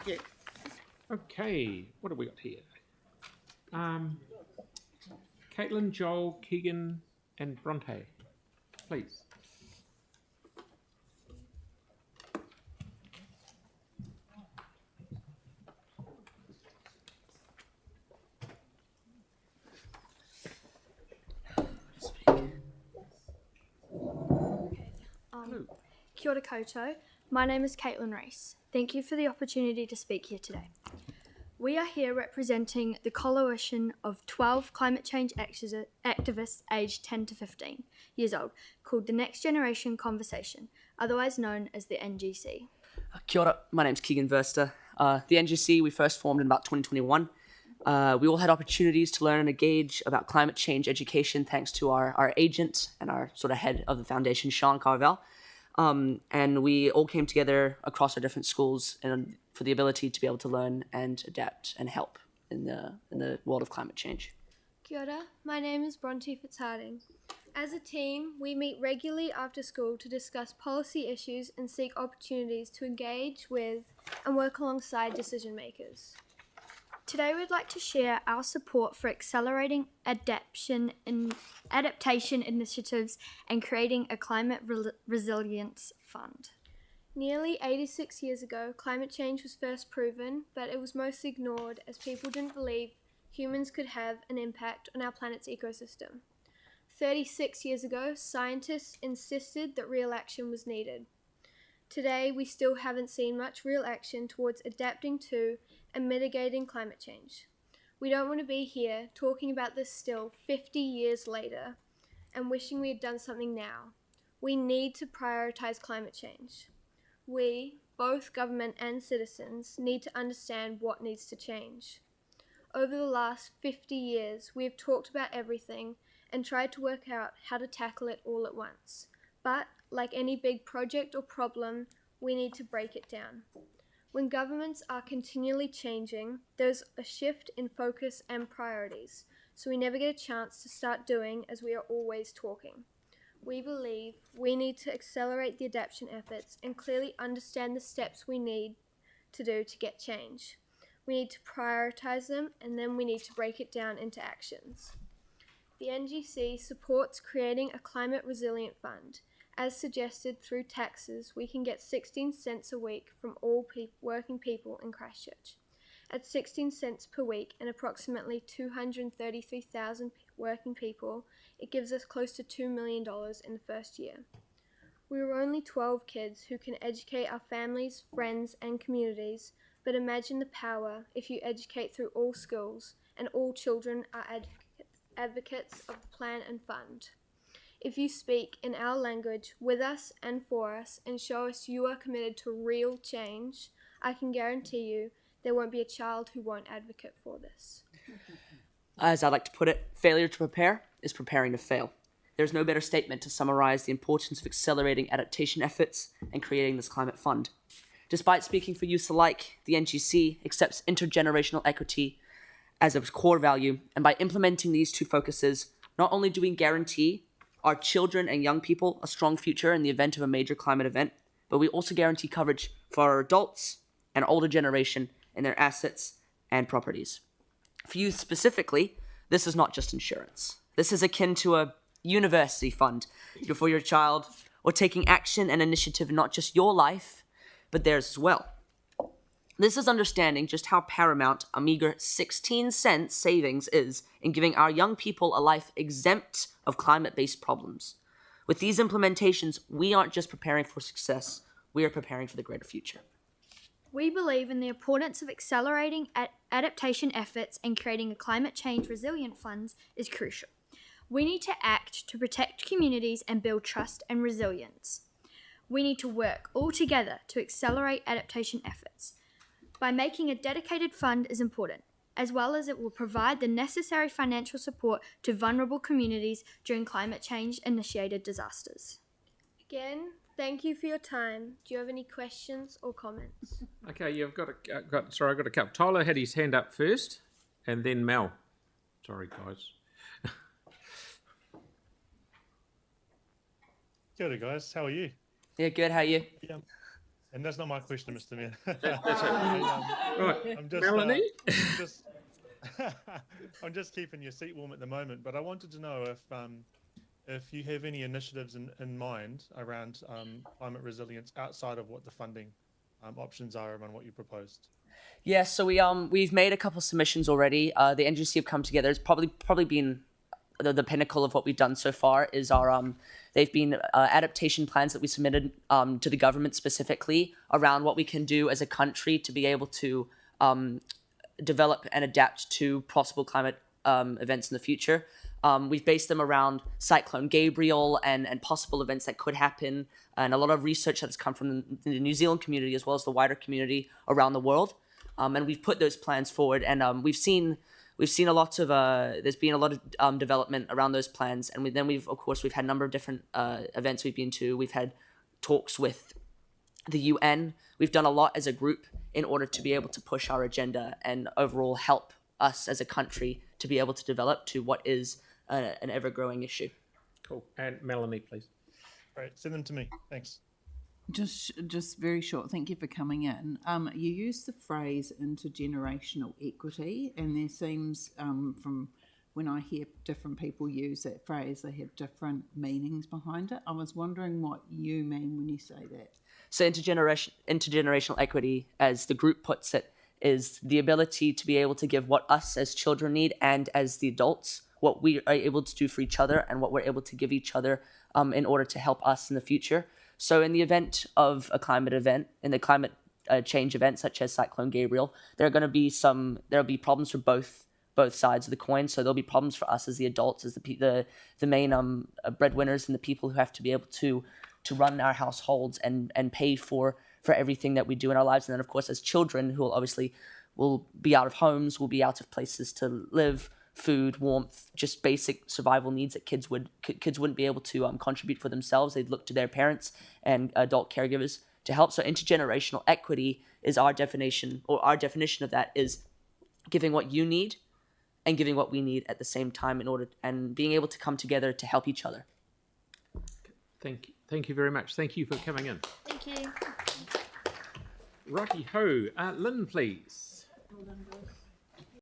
Yeah. Okay, what have we got here? Caitlin, Joel, Keegan, and Bronte, please. Hello. Kia ora koutou. My name is Caitlin Rees. Thank you for the opportunity to speak here today. We are here representing the coalition of 12 climate change activists aged 10 to 15 years old, called the Next Generation Conversation, otherwise known as the NGC. Kia ora, my name's Keegan Verster. The NGC, we first formed in about 2021. We all had opportunities to learn and engage about climate change education thanks to our agent and our sort of head of the foundation, Sean Carvel. And we all came together across our different schools and for the ability to be able to learn and adapt and help in the world of climate change. Kia ora, my name is Bronte Fitz. As a team, we meet regularly after school to discuss policy issues and seek opportunities to engage with and work alongside decision makers. Today we'd like to share our support for accelerating adaptation initiatives and creating a climate resilience fund. Nearly 86 years ago, climate change was first proven, but it was mostly ignored as people didn't believe humans could have an impact on our planet's ecosystem. 36 years ago, scientists insisted that real action was needed. Today, we still haven't seen much real action towards adapting to and mitigating climate change. We don't want to be here talking about this still 50 years later and wishing we had done something now. We need to prioritize climate change. We, both government and citizens, need to understand what needs to change. Over the last 50 years, we have talked about everything and tried to work out how to tackle it all at once. But, like any big project or problem, we need to break it down. When governments are continually changing, there's a shift in focus and priorities, so we never get a chance to start doing as we are always talking. We believe we need to accelerate the adaptation efforts and clearly understand the steps we need to do to get change. We need to prioritize them, and then we need to break it down into actions. The NGC supports creating a climate resilient fund. As suggested through taxes, we can get 16 cents a week from all working people in Christchurch. At 16 cents per week and approximately 233,000 working people, it gives us close to $2 million in the first year. We were only 12 kids who can educate our families, friends, and communities, but imagine the power if you educate through all schools and all children are advocates of the plan and fund. If you speak in our language with us and for us and show us you are committed to real change, I can guarantee you there won't be a child who won't advocate for this. As I like to put it, failure to prepare is preparing to fail. There's no better statement to summarize the importance of accelerating adaptation efforts and creating this climate fund. Despite speaking for youth alike, the NGC accepts intergenerational equity as a core value, and by implementing these two focuses, not only do we guarantee our children and young people a strong future in the event of a major climate event, but we also guarantee coverage for our adults and older generation in their assets and properties. For youth specifically, this is not just insurance. This is akin to a university fund for your child, or taking action and initiative in not just your life, but theirs as well. This is understanding just how paramount a meager 16 cent savings is in giving our young people a life exempt of climate-based problems. With these implementations, we aren't just preparing for success, we are preparing for the greater future. We believe in the importance of accelerating adaptation efforts and creating a climate change resilient fund is crucial. We need to act to protect communities and build trust and resilience. We need to work all together to accelerate adaptation efforts. By making a dedicated fund is important, as well as it will provide the necessary financial support to vulnerable communities during climate change-initiated disasters. Again, thank you for your time. Do you have any questions or comments? Okay, you've got a couple. Tyler had his hand up first, and then Mel. Sorry, guys. Kia ora, guys. How are you? Yeah, good, how are you? Yeah, And that's not my question, Mr. Mayor. That's it. Right, I'm just, Melanie? just I'm just keeping your seat warm at the moment, but I wanted to know if you have any initiatives in mind around climate resilience outside of what the funding options are and what you proposed. Yeah, so we've made a couple submissions already. The NGC have come together. It's probably been the pinnacle of what we've done so far is our they've been adaptation plans that we submitted to the government specifically around what we can do as a country to be able to develop and adapt to possible climate events in the future. We've based them around Cyclone Gabriel and possible events that could happen, and a lot of research that has come from the New Zealand community as well as the wider community around the world. And we've put those plans forward, and we've seen a lot of there's been a lot of development around those plans, and we've had a number of different events we've been to. We've had talks with the UN. We've done a lot as a group in order to be able to push our agenda and overall help us as a country to be able to develop to what is an ever-growing issue. Cool. And Melanie, please. Great, send them to me. Thanks. Just very short. Thank you for coming in. You use the phrase intergenerational equity, and there seems from when I hear different people use that phrase, they have different meanings behind it. I was wondering what you mean when you say that. So intergenerational equity, as the group puts it, is the ability to be able to give what us as children need and as the adults, what we are able to do for each other and what we're able to give each other in order to help us in the future. So in the event of a climate event, in the climate change event such as Cyclone Gabriel, there'll be problems for both sides of the coin. So there'll be problems for us as the adults, as the main breadwinners and the people who have to be able to run our households and pay for everything that we do in our lives. And then of course as children who will be out of homes, will be out of places to live, food, warmth, just basic survival needs that kids wouldn't be able to contribute for themselves. They'd look to their parents and adult caregivers to help. So intergenerational equity is our definition of that is giving what you need and giving what we need at the same time and being able to come together to help each other. Thank you very much. Thank you for coming in. Thank you. Righty ho. Lynn, please.